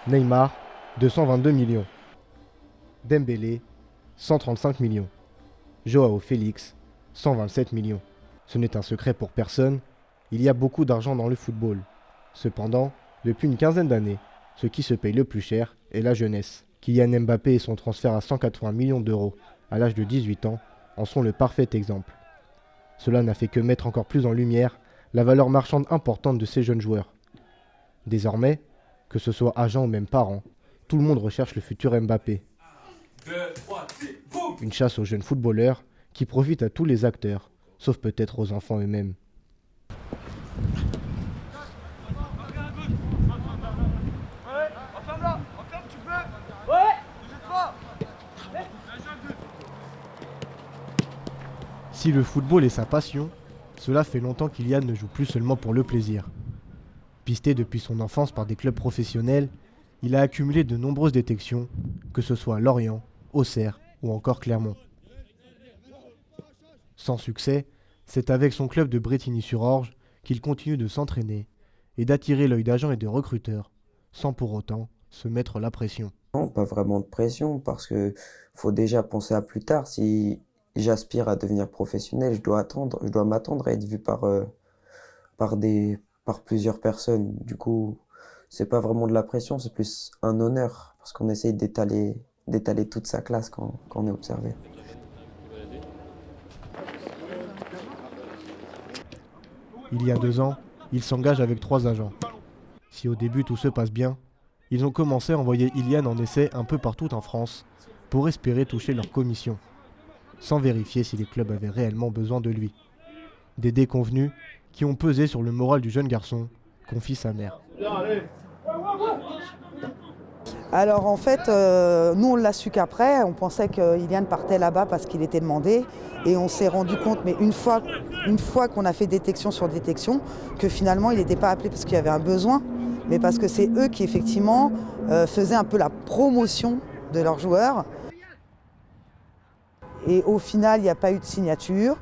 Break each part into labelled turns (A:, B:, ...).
A: Neymar, 222 millions. Dembélé, 135 millions. Joao Félix, 127 millions. Ce n'est un secret pour personne, il y a beaucoup d'argent dans le football. Cependant, depuis une quinzaine d'années, ce qui se paye le plus cher est la jeunesse. Kylian Mbappé et son transfert à 180 millions d'euros à l'âge de 18 ans en sont le parfait exemple. Cela n'a fait que mettre encore plus en lumière la valeur marchande importante de ces jeunes joueurs. Désormais, que ce soit agent ou même parent, tout le monde recherche le futur Mbappé. Une chasse aux jeunes footballeurs qui profite à tous les acteurs, sauf peut-être aux enfants eux-mêmes. Si le football est sa passion, cela fait longtemps qu'Ilian ne joue plus seulement pour le plaisir. Pisté depuis son enfance par des clubs professionnels, il a accumulé de nombreuses détections, que ce soit à Lorient, Auxerre ou encore Clermont. Sans succès, c'est avec son club de Brétigny-sur-Orge qu'il continue de s'entraîner et d'attirer l'œil d'agents et de recruteurs, sans pour autant se mettre la pression.
B: Non, pas vraiment de pression parce que faut déjà penser à plus tard. Si j'aspire à devenir professionnel, je dois m'attendre à être vu par plusieurs personnes. Du coup, c'est pas vraiment de la pression, c'est plus un honneur parce qu'on essaye d'étaler toute sa classe quand on est observé.
A: Il y a 2 ans, il s'engage avec 3 agents. Si au début tout se passe bien, ils ont commencé à envoyer Ilian en essai un peu partout en France pour espérer toucher leur commission, sans vérifier si les clubs avaient réellement besoin de lui. Des déconvenus qui ont pesé sur le moral du jeune garçon, confie sa mère.
C: Alors en fait, nous on l'a su qu'après, on pensait que Ilian partait là-bas parce qu'il était demandé et on s'est rendu compte, mais une fois qu'on a fait détection sur détection, que finalement il n'était pas appelé parce qu'il y avait un besoin, mais parce que c'est eux qui effectivement faisaient un peu la promotion de leurs joueurs. Et au final, il n'y a pas eu de signature,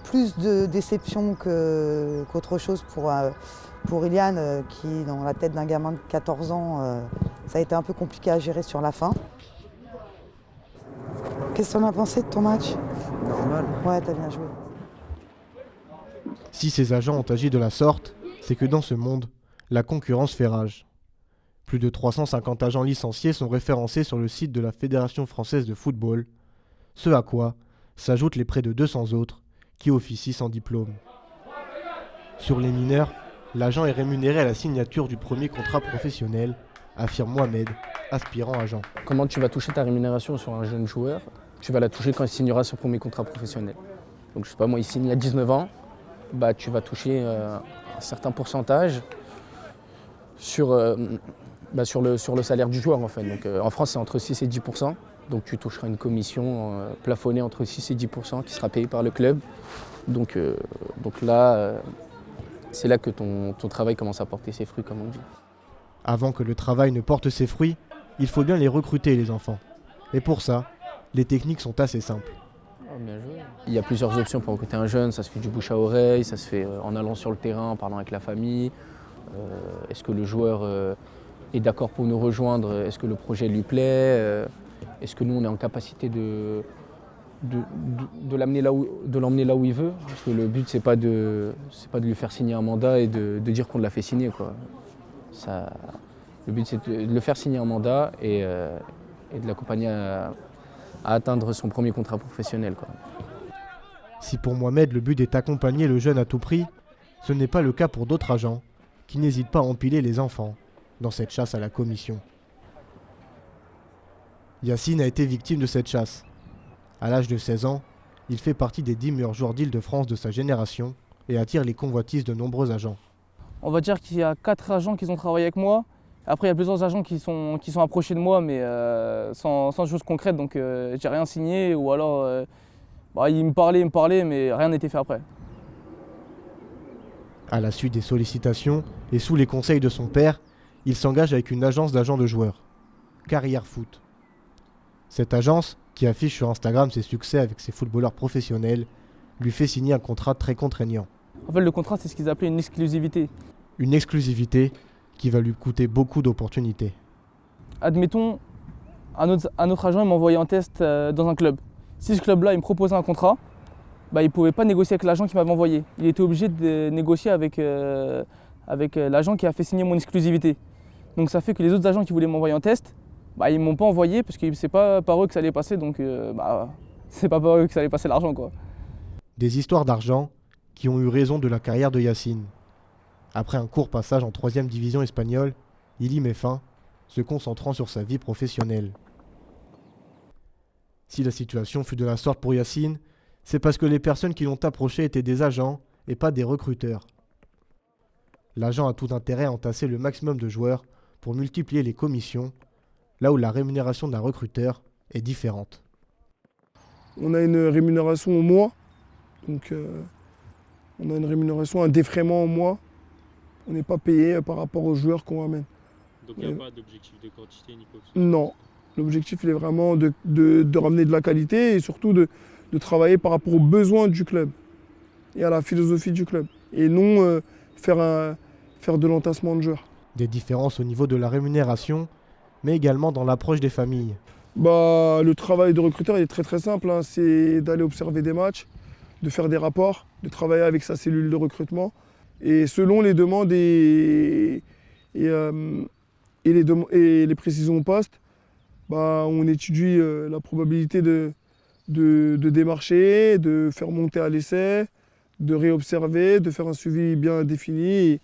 C: plus de déception qu'autre chose pour Ilian, qui dans la tête d'un gamin de 14 ans, ça a été un peu compliqué à gérer sur la fin. Qu'est-ce que tu en as pensé de ton match?
B: Normal.
C: Ouais, t'as bien joué.
A: Si ces agents ont agi de la sorte, c'est que dans ce monde, la concurrence fait rage. Plus de 350 agents licenciés sont référencés sur le site de la Fédération française de football, ce à quoi s'ajoutent les près de 200 autres qui officient sans diplôme. Sur les mineurs, l'agent est rémunéré à la signature du premier contrat professionnel, affirme Mohamed, aspirant agent.
D: Comment tu vas toucher ta rémunération sur un jeune joueur? Tu vas la toucher quand il signera son premier contrat professionnel. Donc je sais pas moi, il signe à 19 ans, bah, tu vas toucher un certain pourcentage sur le salaire du joueur en fait. Donc, en France c'est entre 6 et 10%. Donc tu toucheras une commission plafonnée entre 6 et 10% qui sera payée par le club. Donc là, c'est là que ton travail commence à porter ses fruits, comme on dit.
A: Avant que le travail ne porte ses fruits, il faut bien les recruter, les enfants. Et pour ça, les techniques sont assez simples.
D: Oh, bien joué. Il y a plusieurs options pour recruter un jeune. Ça se fait du bouche à oreille, ça se fait en allant sur le terrain, en parlant avec la famille. Est-ce que le joueur est d'accord pour nous rejoindre? Est-ce que le projet lui plaît? Est-ce que nous, on est en capacité de l'emmener là où il veut? Parce que le but, c'est pas de lui faire signer un mandat et de dire qu'on l'a fait signer, quoi. Le but, c'est de le faire signer un mandat et de l'accompagner à atteindre son premier contrat professionnel, quoi.
A: Si pour Mohamed, le but est d'accompagner le jeune à tout prix, ce n'est pas le cas pour d'autres agents qui n'hésitent pas à empiler les enfants dans cette chasse à la commission. Yacine a été victime de cette chasse. À l'âge de 16 ans, il fait partie des 10 meilleurs joueurs d'Île-de-France de sa génération et attire les convoitises de nombreux agents.
E: On va dire qu'il y a 4 agents qui ont travaillé avec moi. Après, il y a plusieurs agents qui sont approchés de moi, mais sans choses concrètes. Donc, j'ai rien signé ou alors ils me parlaient, mais rien n'était fait après.
A: À la suite des sollicitations et sous les conseils de son père, il s'engage avec une agence d'agents de joueurs, Carrière Foot. Cette agence, qui affiche sur Instagram ses succès avec ses footballeurs professionnels, lui fait signer un contrat très contraignant.
E: En fait, le contrat, c'est ce qu'ils appelaient une exclusivité.
A: Une exclusivité qui va lui coûter beaucoup d'opportunités.
E: admettons, un autre agent il m'envoyait en test dans un club. Si ce club-là il me proposait un contrat, il ne pouvait pas négocier avec l'agent qui m'avait envoyé. Il était obligé de négocier avec l'agent qui a fait signer mon exclusivité. Donc ça fait que les autres agents qui voulaient m'envoyer en test, ils ne m'ont pas envoyé parce que c'est pas par eux que ça allait passer, donc c'est pas par eux que ça allait passer l'argent, quoi.
A: Des histoires d'argent qui ont eu raison de la carrière de Yacine. Après un court passage en 3e division espagnole, il y met fin, se concentrant sur sa vie professionnelle. Si la situation fut de la sorte pour Yacine, c'est parce que les personnes qui l'ont approché étaient des agents et pas des recruteurs. L'agent a tout intérêt à entasser le maximum de joueurs pour multiplier les commissions, là où la rémunération d'un recruteur est différente.
F: On a une rémunération au mois, donc on a une rémunération, un défraiement au mois. On n'est pas payé par rapport aux joueurs qu'on ramène.
G: Donc il n'y a pas d'objectif de quantité ni quoi que ce soit?
F: Non, l'objectif il est vraiment de ramener de la qualité et surtout de travailler par rapport aux besoins du club et à la philosophie du club. Et non faire de l'entassement de joueurs.
A: Des différences au niveau de la rémunération, mais également dans l'approche des familles.
F: Le travail de recruteur il est très très simple, hein. C'est d'aller observer des matchs, de faire des rapports, de travailler avec sa cellule de recrutement. Et selon les demandes et les précisions au poste, on étudie la probabilité de démarcher, de faire monter à l'essai, de réobserver, de faire un suivi bien défini et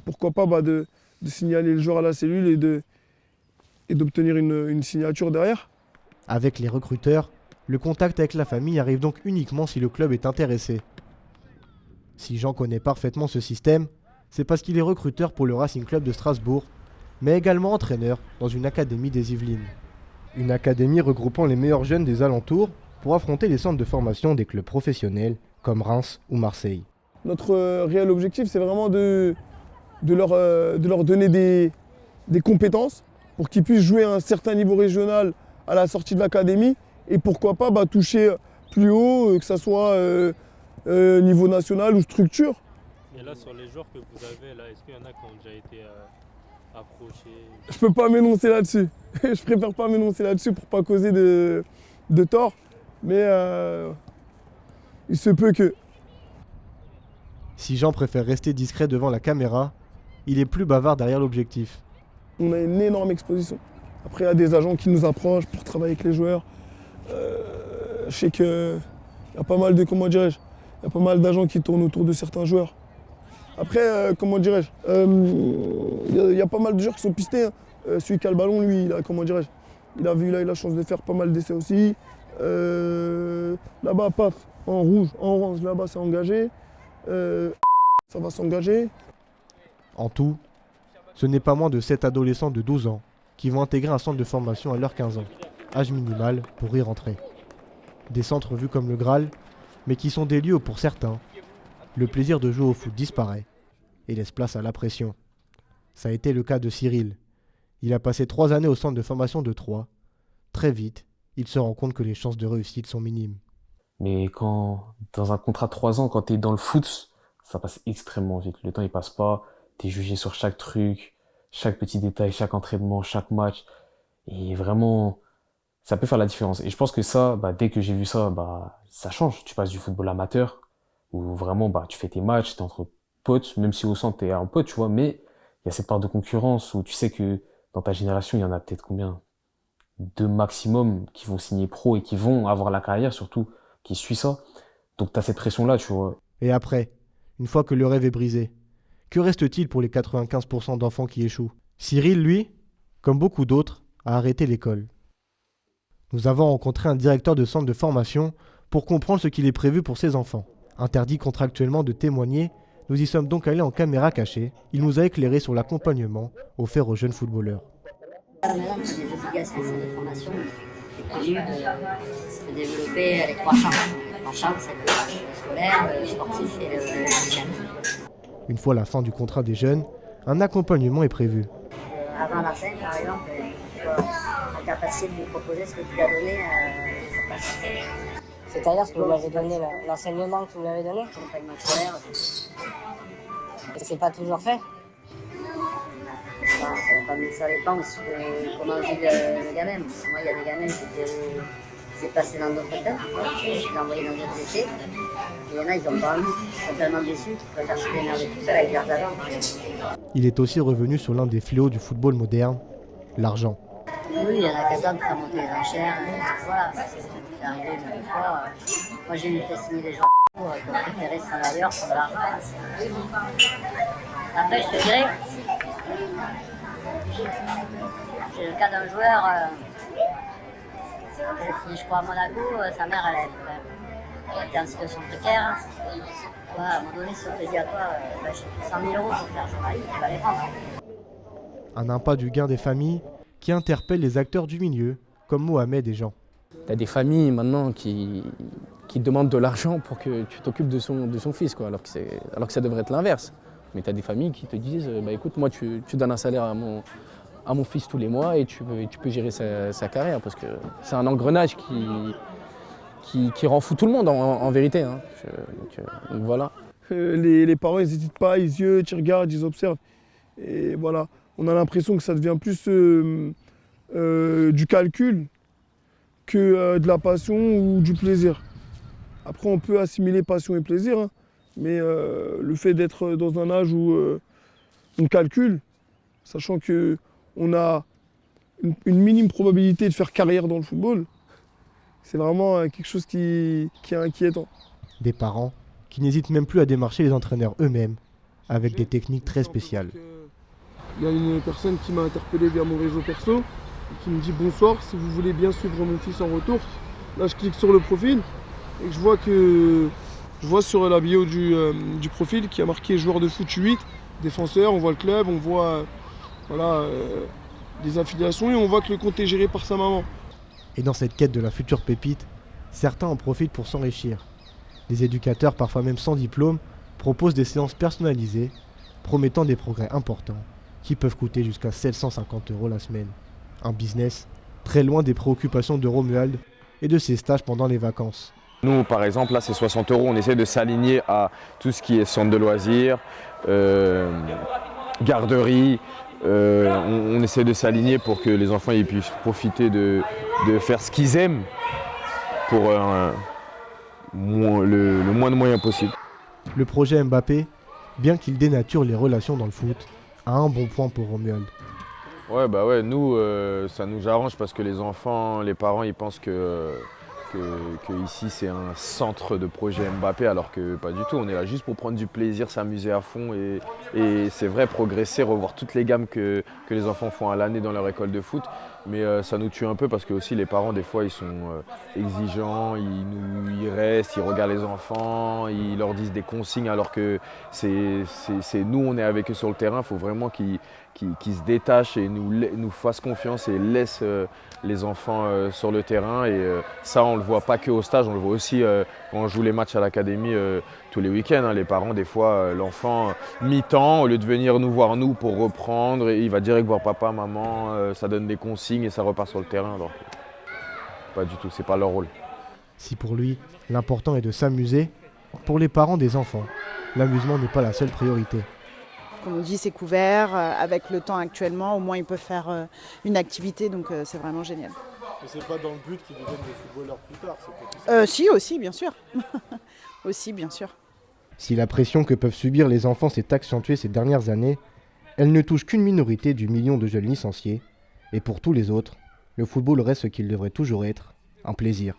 F: pourquoi pas de signaler le joueur à la cellule et d'obtenir une signature derrière.
A: Avec les recruteurs, le contact avec la famille arrive donc uniquement si le club est intéressé. Si Jean connaît parfaitement ce système, c'est parce qu'il est recruteur pour le Racing Club de Strasbourg, mais également entraîneur dans une académie des Yvelines. Une académie regroupant les meilleurs jeunes des alentours pour affronter les centres de formation des clubs professionnels comme Reims ou Marseille.
F: Notre réel objectif, c'est vraiment de leur donner des compétences pour qu'ils puissent jouer à un certain niveau régional à la sortie de l'académie et pourquoi pas toucher plus haut, que ce soit niveau national ou structure.
G: Et là, sur les joueurs que vous avez, là, est-ce qu'il y en a qui ont déjà été approchés?
F: Je peux pas m'énoncer là-dessus. Je préfère pas m'énoncer là-dessus pour pas causer de tort. Mais il se peut que...
A: Si Jean préfère rester discret devant la caméra, il est plus bavard derrière l'objectif.
F: On a une énorme exposition. Après, il y a des agents qui nous approchent pour travailler avec les joueurs. Je sais qu'il y a pas mal de, il y a pas mal d'agents qui tournent autour de certains joueurs. Après, il y a pas mal de joueurs qui sont pistés, hein. Celui qui a le ballon, lui, il a eu la chance de faire pas mal d'essais aussi. Là-bas, paf, en rouge, en orange, là-bas, c'est engagé. Ça va s'engager.
A: En tout, ce n'est pas moins de 7 adolescents de 12 ans qui vont intégrer un centre de formation à leurs 15 ans, âge minimal pour y rentrer. Des centres vus comme le Graal, mais qui sont des lieux où pour certains, le plaisir de jouer au foot disparaît et laisse place à la pression. Ça a été le cas de Cyril. Il a passé 3 années au centre de formation de Troyes. Très vite, il se rend compte que les chances de réussite sont minimes.
H: Mais dans un contrat de 3 ans, quand tu es dans le foot, ça passe extrêmement vite. Le temps, il passe pas. Tu es jugé sur chaque truc, chaque petit détail, chaque entraînement, chaque match. Et vraiment, ça peut faire la différence. Et je pense que ça, dès que j'ai vu ça, ça change. Tu passes du football amateur, où vraiment, tu fais tes matchs, t'es entre potes, même si au centre, t'es un pote, tu vois. Mais il y a cette part de concurrence où tu sais que dans ta génération, il y en a peut-être combien? 2 maximum qui vont signer pro et qui vont avoir la carrière, surtout, qui suit ça. Donc t'as cette pression-là, tu vois.
A: Et après, une fois que le rêve est brisé, que reste-t-il pour les 95% d'enfants qui échouent? Cyril, lui, comme beaucoup d'autres, a arrêté l'école. Nous avons rencontré un directeur de centre de formation pour comprendre ce qu'il est prévu pour ses enfants. Interdit contractuellement de témoigner, nous y sommes donc allés en caméra cachée. Il nous a éclairé sur l'accompagnement offert aux jeunes footballeurs.
I: Maintenant, on a des obligations au centre de formation. C'est connu de développer les 3 champs. Les 3 champs, c'est le scolaire, le sportif et le social.
H: Une fois la fin du contrat des jeunes, un accompagnement est prévu.
I: Avant la fin, par exemple, tu as la capacité de lui proposer ce que tu lui as donné sur place.
J: C'est-à-dire ce que vous m'avez donné, l'enseignement que vous m'avez donné?
I: L'accompagnement scolaire.
J: Et c'est pas toujours fait?
I: Ça va pas mieux. ça dépend aussi de comment vit le gamin. Parce que moi, il y a des gamins qui s'est passé dans d'autres clubs. Je les ai envoyés dans d'autres essais. Et il y en a, ils n'ont pas envie. Ils sont tellement déçus qu'ils préfèrent se démerder tout seul avec leurs agents.
A: Il est aussi revenu sur l'un des fléaux du football moderne, l'argent.
I: Oui, il y en a qu'à faire monter les enchères. Voilà, c'est arrivé une deux fois. Moi, j'ai eu fait signer des gens qui ont préféré Saint-Valeur pour de l'argent. Après, je te dirais, j'ai le cas d'un joueur qui a fini, je crois, à Monaco. Sa mère, elle était en situation précaire. Ouais, à un moment donné, si on te dit à toi, je te fais 100 000 € pour faire journaliste, tu vas les prendre.
A: Un impact du gain des familles qui interpelle les acteurs du milieu, comme Mohamed et Jean.
D: Tu as des familles maintenant qui demandent de l'argent pour que tu t'occupes de son fils, quoi, alors que ça devrait être l'inverse. Mais tu as des familles qui te disent écoute, moi tu donnes un salaire à mon fils tous les mois et tu peux gérer sa carrière, parce que c'est un engrenage qui rend fou tout le monde en vérité. Hein. Donc voilà.
F: Les parents, ils n'hésitent pas, ils ils regardent, ils observent. Et voilà, on a l'impression que ça devient plus du calcul que de la passion ou du plaisir. Après, on peut assimiler passion et plaisir, hein, mais le fait d'être dans un âge où on calcule, sachant qu'on a une minime probabilité de faire carrière dans le football, c'est vraiment quelque chose qui est inquiétant.
A: Des parents qui n'hésitent même plus à démarcher les entraîneurs eux-mêmes, avec des techniques très spéciales.
F: Il y a une personne qui m'a interpellé via mon réseau perso, qui me dit bonsoir, si vous voulez bien suivre mon fils en retour. Là, je clique sur le profil et je vois sur la bio du profil qui a marqué joueur de foot 8, défenseur, on voit le club, on voit des affiliations et on voit que le compte est géré par sa maman.
A: Et dans cette quête de la future pépite, certains en profitent pour s'enrichir. Des éducateurs, parfois même sans diplôme, proposent des séances personnalisées, promettant des progrès importants, qui peuvent coûter jusqu'à 750 € la semaine. Un business très loin des préoccupations de Romuald et de ses stages pendant les vacances.
K: Nous, par exemple, là, c'est 60 €. On essaie de s'aligner à tout ce qui est centre de loisirs, garderie. On essaie de s'aligner pour que les enfants ils puissent profiter de faire ce qu'ils aiment pour le moins de moyens possible.
A: Le projet Mbappé, bien qu'il dénature les relations dans le foot, a un bon point pour Romuald.
K: Ouais, nous, ça nous arrange parce que les enfants, les parents, ils pensent que ici c'est un centre de projet Mbappé, alors que pas du tout. On est là juste pour prendre du plaisir, s'amuser à fond et c'est vrai, progresser, revoir toutes les gammes que les enfants font à l'année dans leur école de foot. Mais ça nous tue un peu parce que aussi les parents des fois ils sont exigeants, ils restent, ils regardent les enfants, ils leur disent des consignes alors que c'est nous, on est avec eux sur le terrain. Il faut vraiment qu'ils se détachent et nous fassent confiance et laissent les enfants sur le terrain. Et ça, on le voit pas que au stage, on le voit aussi quand on joue les matchs à l'académie tous les week-ends. Hein. Les parents, des fois, l'enfant mi-temps, au lieu de venir nous voir nous pour reprendre, il va direct voir papa, maman, ça donne des consignes et ça repart sur le terrain. Alors, pas du tout, c'est pas leur rôle.
A: Si pour lui, l'important est de s'amuser, pour les parents des enfants, l'amusement n'est pas la seule priorité.
L: Comme on dit, c'est couvert. Avec le temps actuellement, au moins ils peuvent faire une activité, donc c'est vraiment génial.
M: Mais c'est pas dans le but qu'ils deviennent des footballeurs plus tard,
L: Si, aussi, bien sûr. Aussi, bien sûr.
A: Si la pression que peuvent subir les enfants s'est accentuée ces dernières années, elle ne touche qu'une minorité du million de jeunes licenciés. Et pour tous les autres, le football reste ce qu'il devrait toujours être, un plaisir.